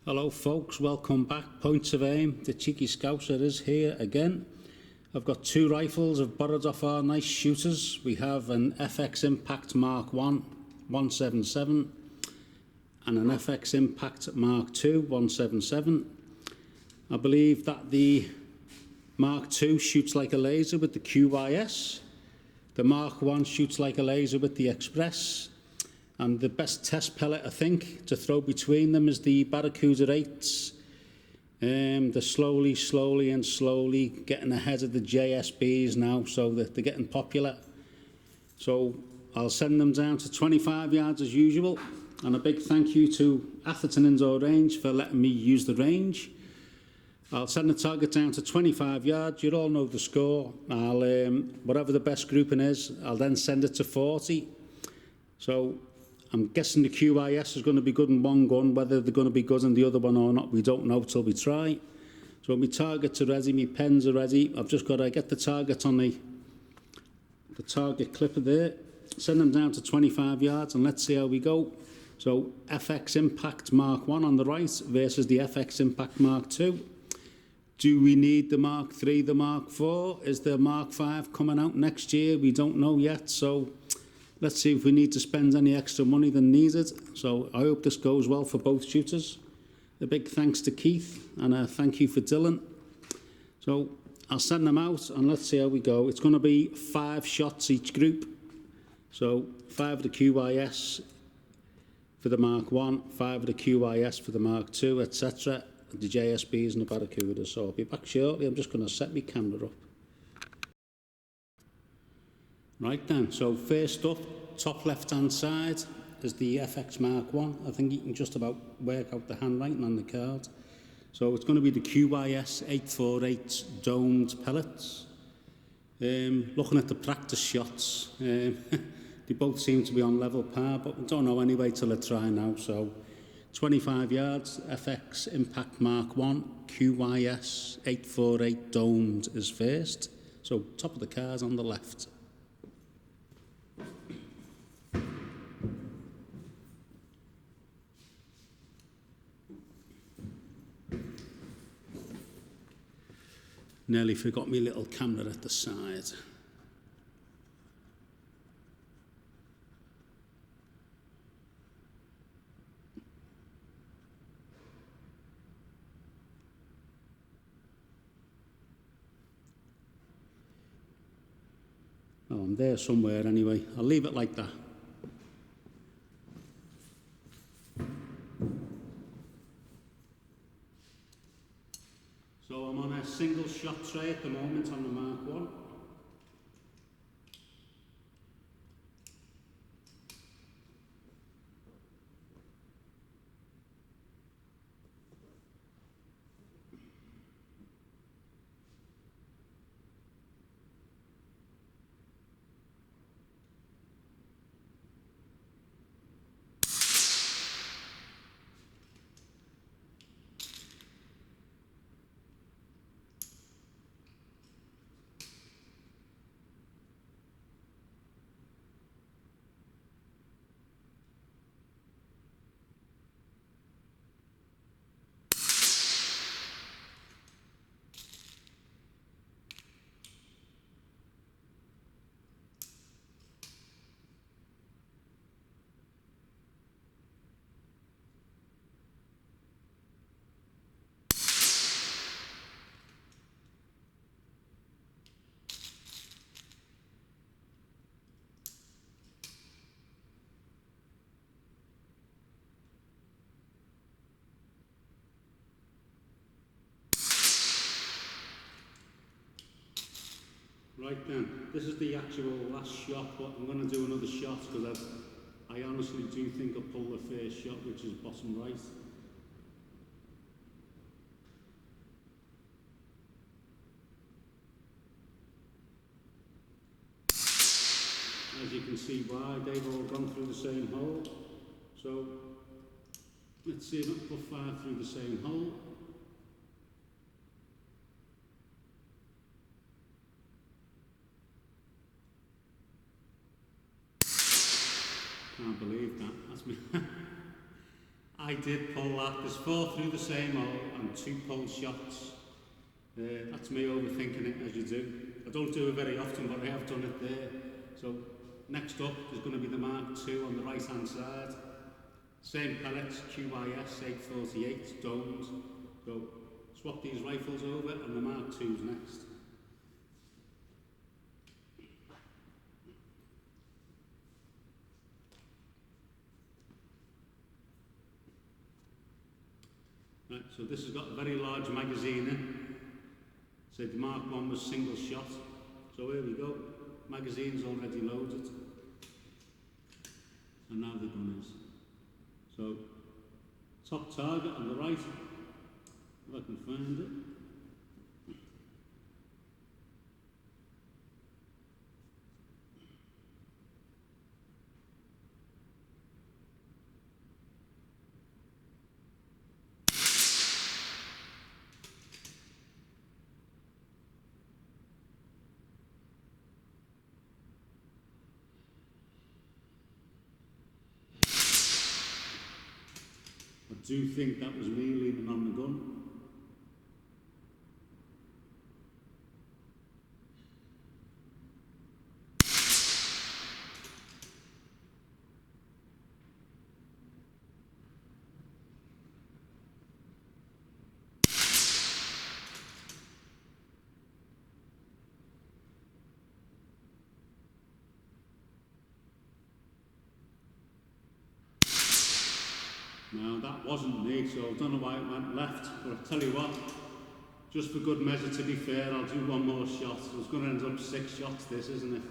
Hello folks, welcome back. Points of Aim, the cheeky scouser is here again. I've got two rifles I've borrowed off our nice shooters. We have an FX Impact Mark 1 177 and an FX Impact Mark 2 177. I believe that the Mark 2 shoots like a laser with the QYS. The Mark 1 shoots like a laser with the Express. And the best test pellet, I think, to throw between them is the Barracuda 8s. They're slowly getting ahead of the JSBs now, so that they're getting popular. So I'll send them down to 25 yards as usual. And a big thank you to Atherton Indoor Range for letting me use the range. I'll send the target down to 25 yards. You all know the score. I'll whatever the best grouping is, I'll then send it to 40. So I'm guessing the QIS is going to be good in one gun. Whether they're going to be good in the other one or not, we don't know till we try. So when my targets are ready, my pens are ready, I've just got to get the target on the target clipper there, send them down to 25 yards, and let's see how we go. So FX Impact Mark 1 on the right versus the FX Impact Mark 2. Do we need the Mark 3, the Mark 4? Is the Mark 5 coming out next year? We don't know yet. So let's see if we need to spend any extra money than needed. So I hope this goes well for both shooters. A big thanks to Keith and a thank you for Dylan. So I'll send them out and let's see how we go. It's going to be 5 shots each group. So 5 of the QYS for the Mark 1, 5 of the QYS for the Mark 2, etc. The JSBs and the Barracuda. So I'll be back shortly. I'm just going to set my camera up. Right then, so first up, top left hand side is the FX Mark 1. I think you can just about work out the handwriting on the card. So it's going to be the QYS 848 domed pellets. Looking at the practice shots, they both seem to be on level par, but we don't know anyway till I try now. So 25 yards, FX Impact Mark 1, QYS 848 domed is first. So top of the card on the left. Nearly forgot my little camera at the side. Oh, I'm there somewhere anyway. I'll leave it like that. So I'm on a single shot tray at the moment on the Mark 1. Right then, this is the actual last shot, but I'm going to do another shot because I honestly do think I'll pull the first shot, which is bottom right. As you can see why, they've all gone through the same hole. So let's see if I can put 5 through the same hole. Can't believe that. That's me. I did pull that. There's 4 through the same hole and 2 pull shots. That's me overthinking it, as you do. I don't do it very often, but I have done it there. So next up, there's going to be the Mark II on the right hand side. Same pellets, QYS 848 domed. So swap these rifles over and the Mark II's next. Right, so this has got a very large magazine in. So the Mark I was single shot. So here we go. Magazine's already loaded. And now the gun is. So top target on the right, if I can find it. I do think that was me leaning on the gun. Now that wasn't me, so I don't know why it went left, but I'll tell you what, just for good measure, to be fair, I'll do one more shot. So it's going to end up 6 shots this, isn't it?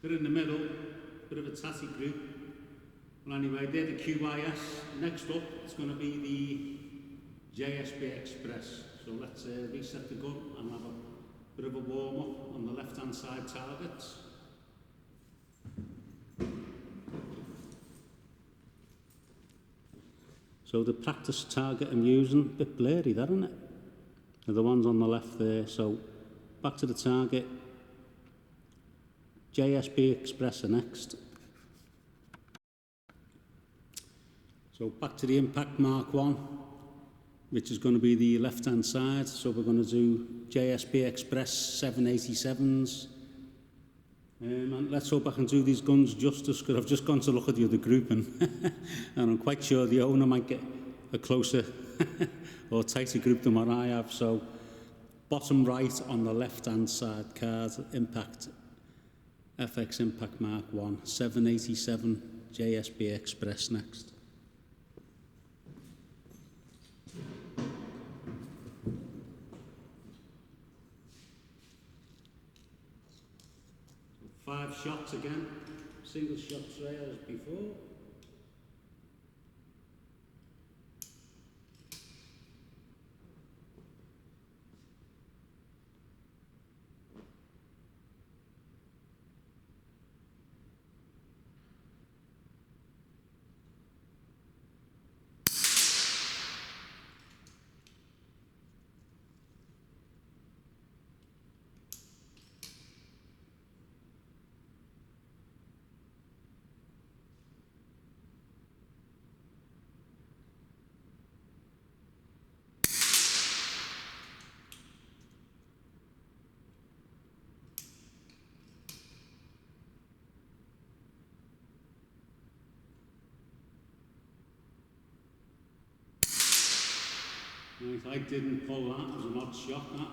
They're in the middle, bit of a tatty group. Well anyway, they're the QYS. Next up, it's going to be the JSB Express. So let's reset the gun and have a bit of a warm up on the left hand side targets. So the practice target I'm using, a bit blurry that, isn't it? Are the ones on the left there. So back to the target. JSB Express are next. So back to the Impact Mark 1, which is going to be the left hand side. So we're going to do JSB Express 787s. And let's hope I can do these guns justice, because I've just gone to look at the other grouping and I'm quite sure the owner might get a closer or tighter group than what I have. So bottom right on the left hand side card, Impact FX Impact Mark 1, 787 JSB Express next. Five shots again, single shot tray as before. Right, I didn't pull that, it was an odd shot that.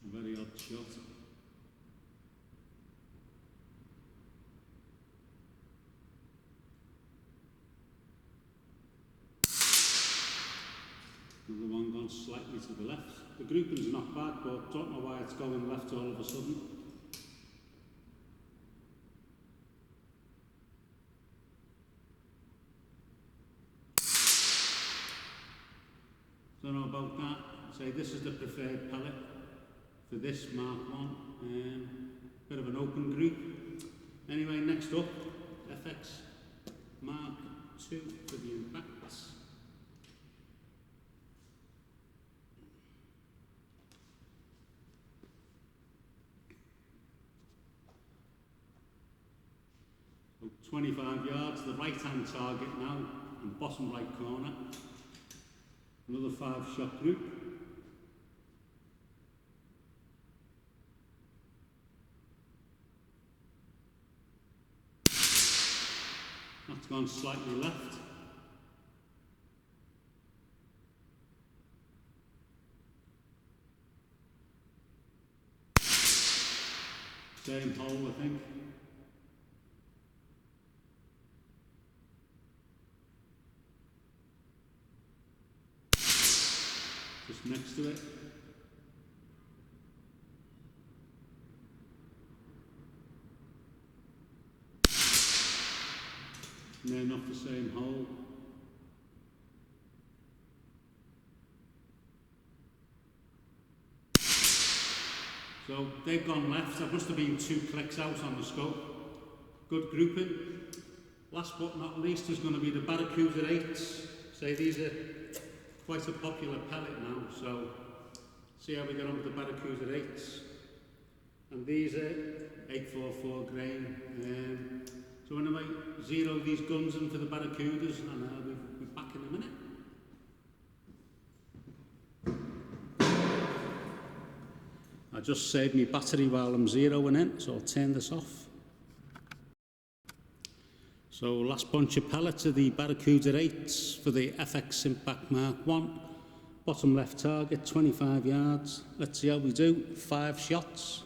A very odd shot. Another one gone slightly to the left. The grouping's not bad, but don't know why it's going left all of a sudden. Don't know about that. Say this is the preferred pellet for this Mark 1. Bit of an open group. Anyway, next up, FX Mark 2 for the impacts. 25 yards, the right hand target now, and bottom right corner. Another 5-shot group. That's gone slightly left. Same hole, I think. Just next to it. And then off the same hole. So they've gone left. That must have been 2 clicks out on the scope. Good grouping. Last but not least is going to be the Barracuda 8s. Say these are quite a popular pellet now, so see how we get on with the Barracuda 8s. And these are 844 grain. So anyway, zero these guns in for the Barracudas, and we'll be back in a minute. I just saved my battery while I'm zeroing in, so I'll turn this off. So last bunch of pellets of the Barracuda 8s for the FX Impact Mark 1. Bottom left target, 25 yards. Let's see how we do. 5 shots.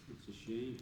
That's a shame.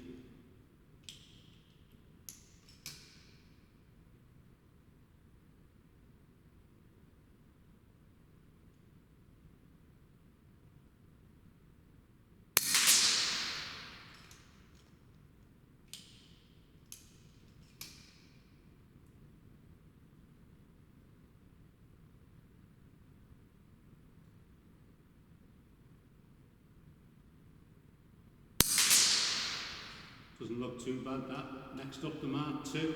Doesn't look too bad, that. Next up, the Mark 2.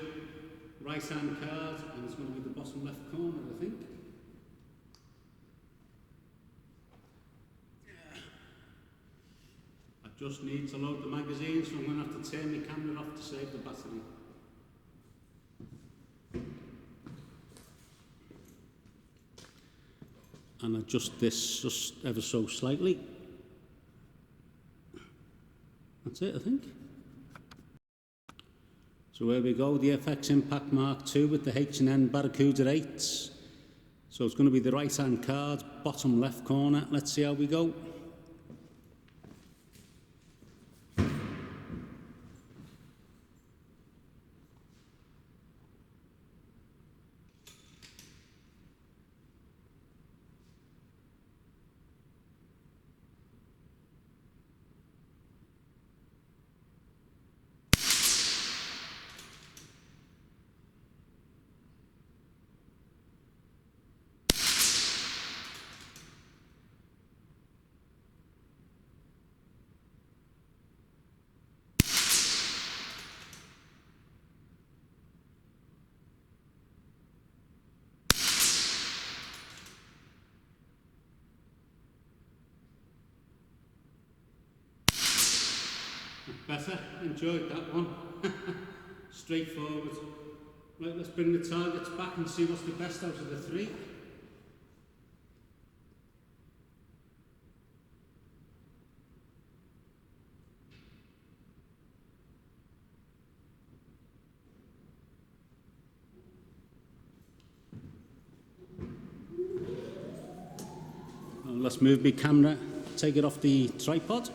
Right hand card, and it's going to be the bottom left corner, I think. I just need to load the magazine, so I'm going to have to turn my camera off to save the battery. And adjust this just ever so slightly. That's it, I think. So here we go, the FX Impact Mark II with the H&N Barracuda 8s. So it's going to be the right hand card, bottom left corner. Let's see how we go. Better, enjoyed that one. Straightforward. Right, let's bring the targets back and see what's the best out of the 3. let's move my camera, take it off the tripod,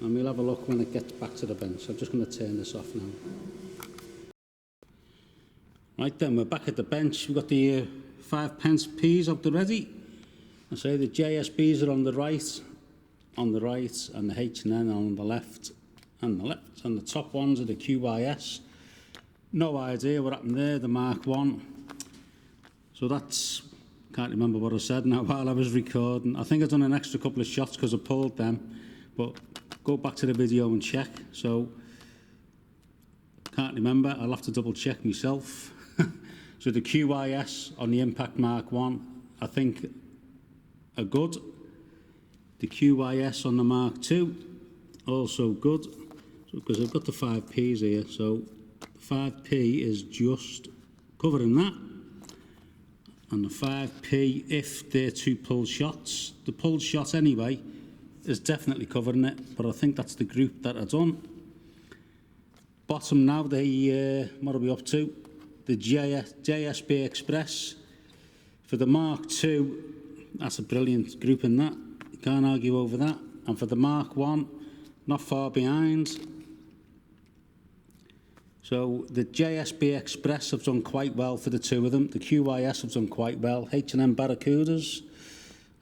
and we'll have a look when it gets back to the bench. I'm just going to turn this off now. Right then, we're back at the bench. We've got the 5p peas out the ready. I say the JSBs are on the right, and the H&N on the left, and the top ones are the QYS. No idea what happened there, the Mark 1. So that's, can't remember what I said now while I was recording. I think I've done an extra couple of shots because I pulled them, but go back to the video and check. So, can't remember, I'll have to double check myself. So the QYS on the Impact Mark 1, I think are good. The QYS on the Mark 2, also good, because I've got the 5Ps here, so 5P is just covering that. And the 5P, if they're two pulled shots, the pulled shot anyway is definitely covering it, but I think that's the group that I've done. Bottom now, what are we up to? The JSB Express. For the Mark 2, that's a brilliant group in that. You can't argue over that. And for the Mark 1, not far behind. So the JSB Express have done quite well for the two of them. The QYS have done quite well. H&N Barracudas,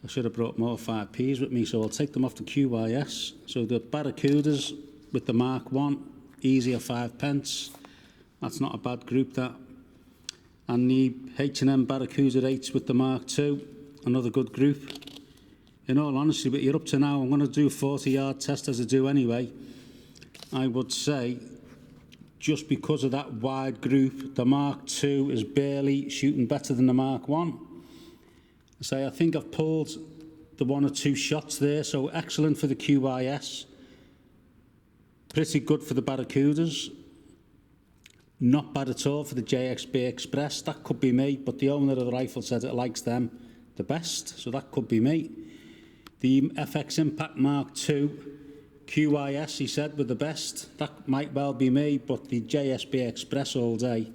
I should have brought more 5Ps with me, so I'll take them off the QYS. So the Barracudas with the Mark 1, easier 5p. That's not a bad group, that. And the H&N Barracuda 8s with the Mark 2, another good group. In all honesty, but you're up to now, I'm going to do a 40-yard test as I do anyway. I would say, just because of that wide group, the Mark 2 is barely shooting better than the Mark 1. I think I've pulled the 1 or 2 shots there, so excellent for the QYS. Pretty good for the Barracudas. Not bad at all for the JSB Express. That could be me, but the owner of the rifle said it likes them the best, so that could be me. The FX Impact Mark II QYS, he said, were the best. That might well be me, but the JSB Express all day,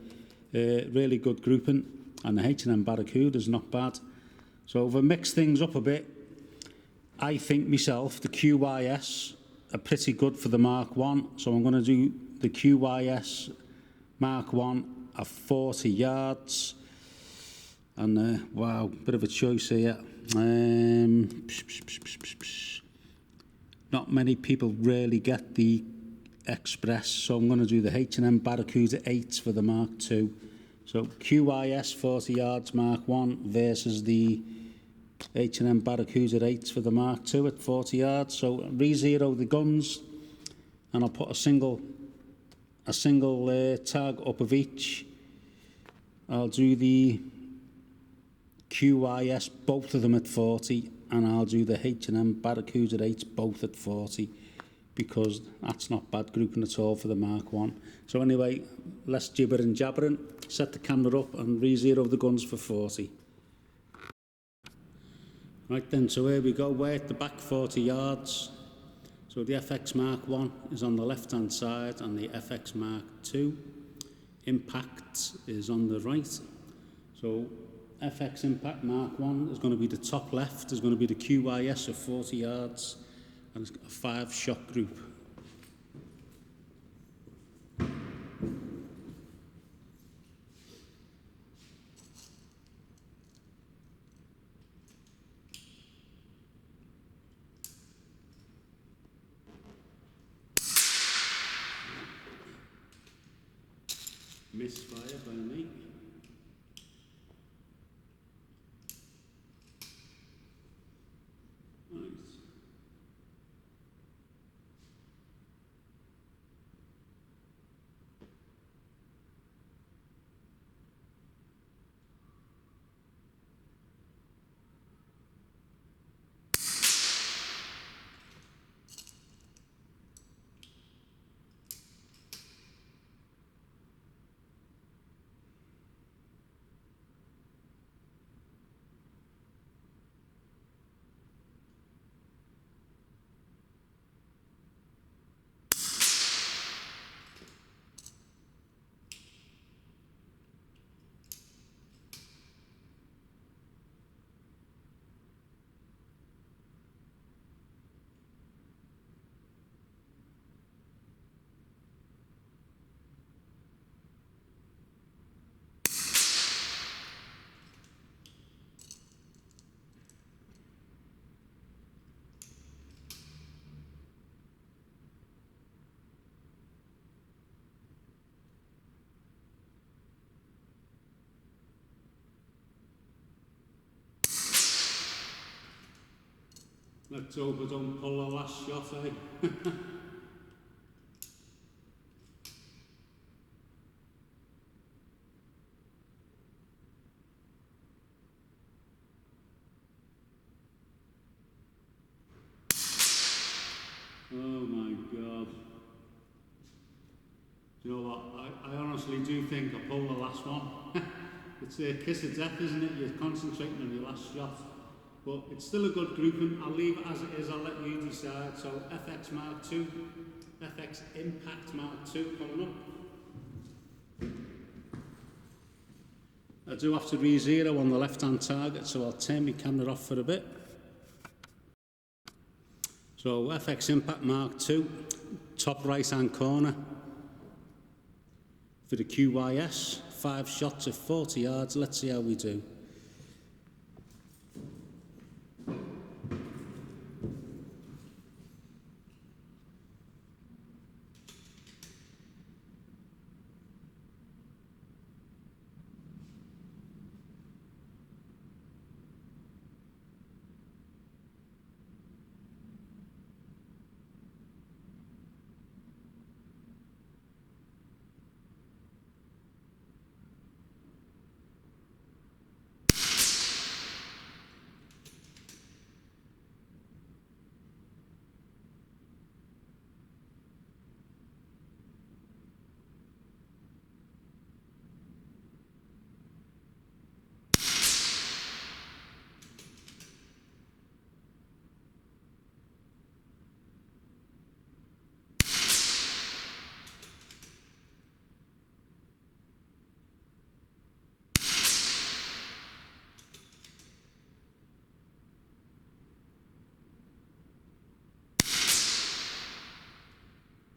really good grouping, and the H&N Barracuda is not bad. So if I mix things up a bit, I think myself the QYS are pretty good for the Mark 1, so I'm going to do the QYS Mark 1 at 40 yards. And wow, bit of a choice here. Not many people really get the Express, so I'm going to do the H&N Barracuda 8s for the Mark 2. So QYS 40 yards Mark 1 versus the H&N Barracuda 8s for the Mark 2 at 40 yards. So re-zero the guns, and I'll put a single tag up of each. I'll do the QYS, both of them at 40, and I'll do the H&M Barracuda 8s both at 40, because that's not bad grouping at all for the Mark 1. So anyway, less gibbering jabbering, set the camera up and re-zero the guns for 40. Right then, so here we go, we're at the back 40 yards. So the FX Mark 1 is on the left hand side, and the FX Mark 2 Impact is on the right. So FX Impact Mark 1 is going to be the top left, is going to be the QYS of 40 yards, and it's got a 5-shot group. Misfire by me. Nice. Let's hope I don't pull the last shot, eh? Oh my God. Do you know what? I honestly do think I pulled the last one. It's a kiss of death, isn't it? You're concentrating on your last shot. But it's still a good grouping. I'll leave it as it is. I'll let you decide. So FX Mark II, FX Impact Mark II coming up. I do have to re-zero on the left-hand target, so I'll turn my camera off for a bit. So FX Impact Mark II, top right-hand corner for the QYS. 5 shots of 40 yards. Let's see how we do.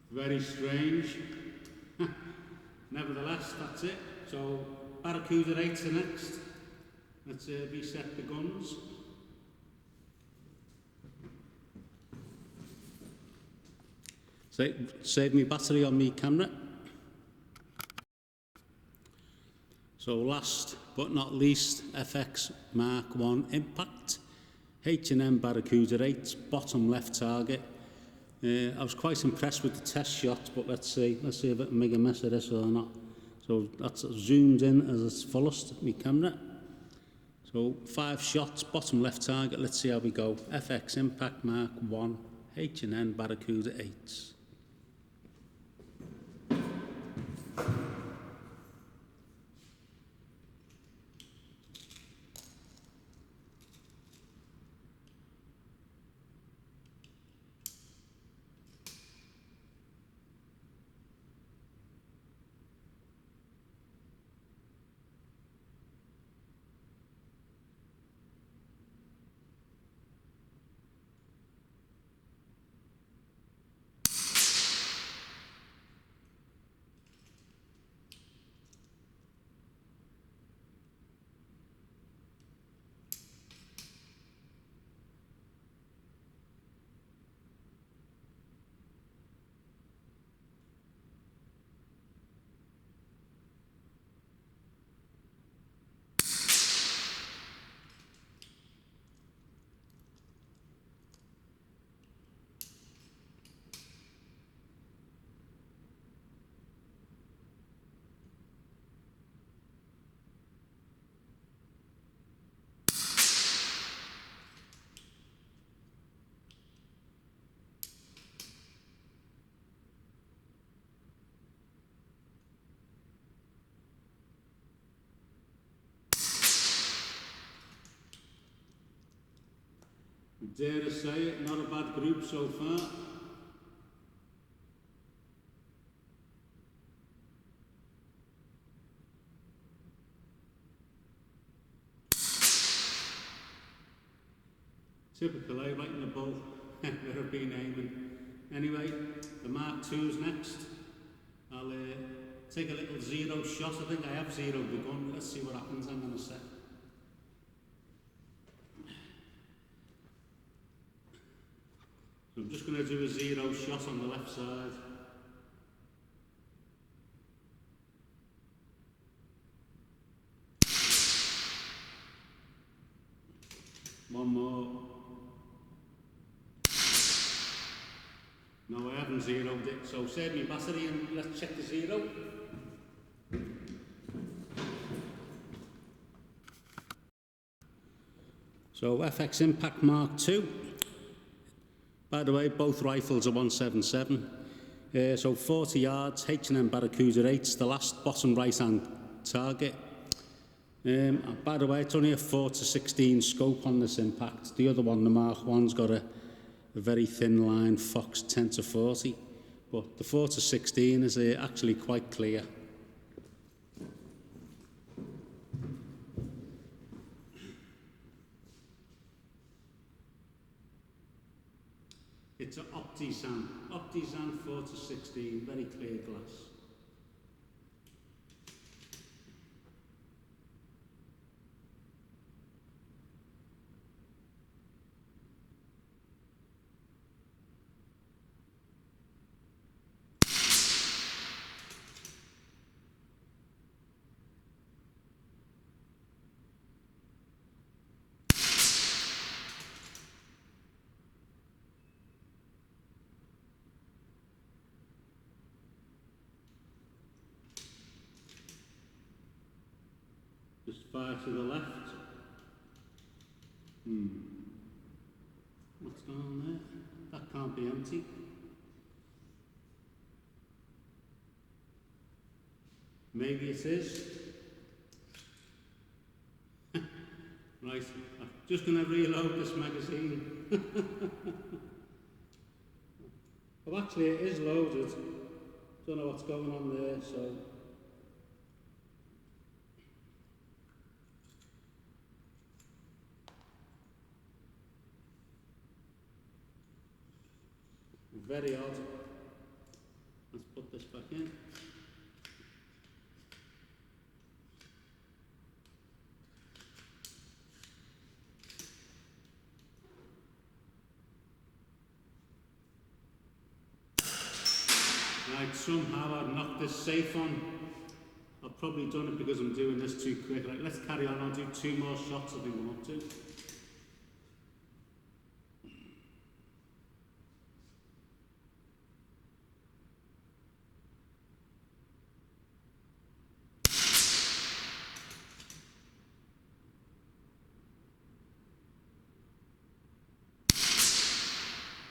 Very strange. Nevertheless, that's it. So Barracuda 8's the next. Let's reset the guns. Save me battery on me camera. So last but not least, FX Mark I Impact. H&N Barracuda 8, bottom left target. I was quite impressed with the test shot, but let's see if I can make a mess of this or not. So that's zoomed in as it's fullest, my camera. So 5 shots, bottom left target. Let's see how we go. FX Impact Mark I, H&N Barracuda 8s. Dare to say it, not a bad group so far. Typical, eh? Right in the bull where I've been aiming. Anyway, the Mark II's next. I'll take a little zero shot. I think I have zeroed the gun. Let's see what happens. Hang on a sec. So I'm just going to do a zero shot on the left side. One more. No, I haven't zeroed it, so save me battery and let's check the zero. So FX Impact Mark II. By the way, both rifles are 177. So 40 yards, H&N Barracuda 8's the last bottom right hand target. By the way, it's only a 4:16 scope on this Impact. The other one, the Mark 1's got a very thin line Fox 10-40, but the 4:16 is actually quite clear. It's an Optisan 4:16, very clear glass. Just fire to the left. What's going on there? That can't be empty. Maybe it is. Right, I'm just going to reload this magazine. Well, actually it is loaded. Don't know what's going on there, so. Very odd. Let's put this back in. Right, somehow I've knocked this safe on. I've probably done it because I'm doing this too quick. Right, let's carry on. I'll do 2 more shots I think I'm up to.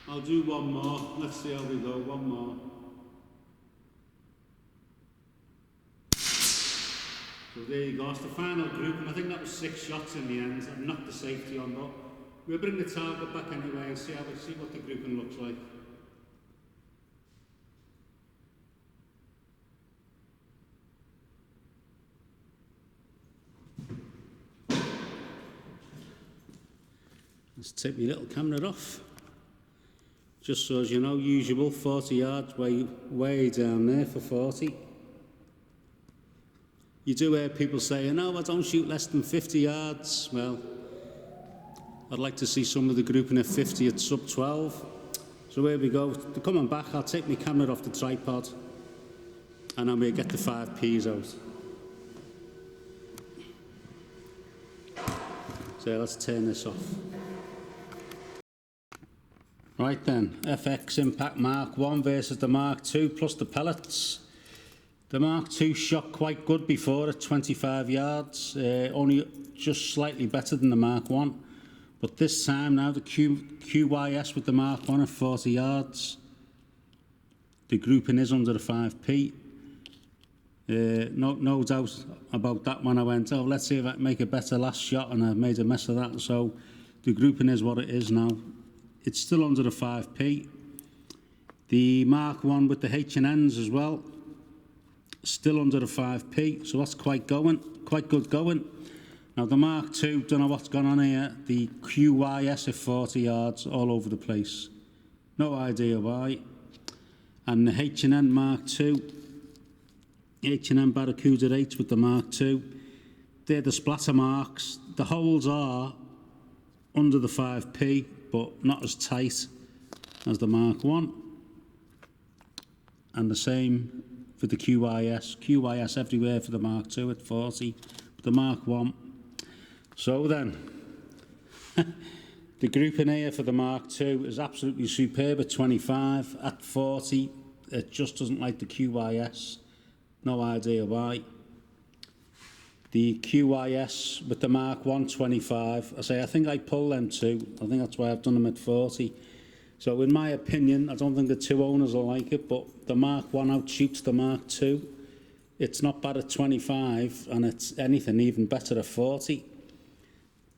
I'll do 1 more. Let's see how we go. 1 more. So there you go. It's the final group, and I think that was 6 shots in the end. I've knocked the safety on, but we'll bring the target back anyway and see what the grouping looks like. Let's take my little camera off. Just so as you know, usual 40 yards, way down there for 40. You do hear people saying, no, I don't shoot less than 50 yards. Well, I'd like to see some of the grouping at 50 at sub 12. So here we go. Coming back, I'll take my camera off the tripod and I'm going to get the 5Ps out. So let's turn this off. Right then, FX Impact Mark 1 versus the Mark 2 plus the pellets. The Mark 2 shot quite good before at 25 yards, only just slightly better than the Mark 1. But this time now the QYS with the Mark 1 at 40 yards. The grouping is under the 5p. No doubt about that when I went, oh, let's see if I can make a better last shot, and I made a mess of that. So the grouping is what it is now. It's still under the 5p. The Mark 1 with the H&Ns as well, still under the 5p, so that's quite good going. Now the Mark 2, don't know what's gone on here. The QYS at 40 yards, all over the place. No idea why. And the H&N Mark 2, H&N Barracuda 8 with the Mark 2. They're the splatter marks. The holes are under the 5p, but not as tight as the Mark 1. And the same for the QYS. QYS everywhere for the Mark 2 at 40, but the Mark 1. So then, The grouping here for the Mark II is absolutely superb at 25. At 40, it just doesn't like the QYS. No idea why. The QYS with the Mark 125, I think I pull them too. I think that's why I've done them at 40. So in my opinion, I don't think the two owners will like it, but the Mark 1 outshoots the Mark II. It's not bad at 25, and it's anything even better at 40.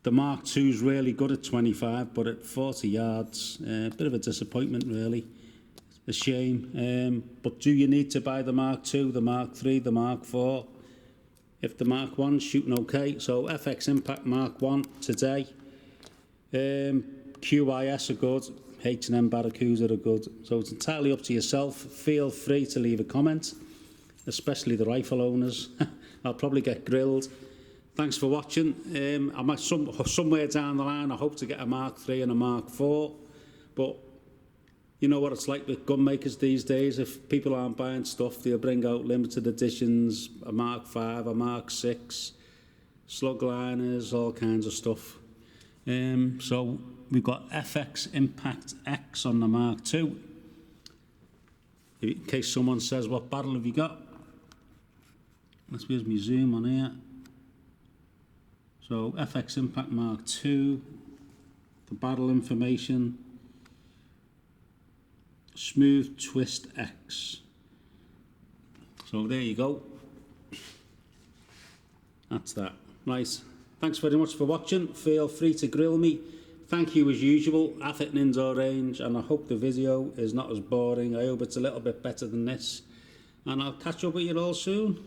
The Mark II is really good at 25, but at 40 yards, a bit of a disappointment really. A shame. But do you need to buy the Mark II, the Mark III, the Mark IV? If the Mark 1's shooting okay, so FX Impact Mark 1 today. QYS are good, H&N Barracuda are good. So it's entirely up to yourself. Feel free to leave a comment, especially the rifle owners. I'll probably get grilled. Thanks for watching. I might somewhere down the line, I hope to get a Mark III and a Mark IV. But you know what it's like with gun makers these days. If people aren't buying stuff, they'll bring out limited editions, a Mark V, a Mark VI, slug liners, all kinds of stuff. So we've got FX Impact X on the Mark II. In case someone says, what barrel have you got? Let's use my zoom on here. So FX Impact Mark II, the barrel information, Smooth Twist X. So there you go. That's that. Nice. Thanks very much for watching. Feel free to grill me. Thank you as usual, Atherton Indoor Range, and I hope the video is not as boring. I hope it's a little bit better than this. And I'll catch up with you all soon.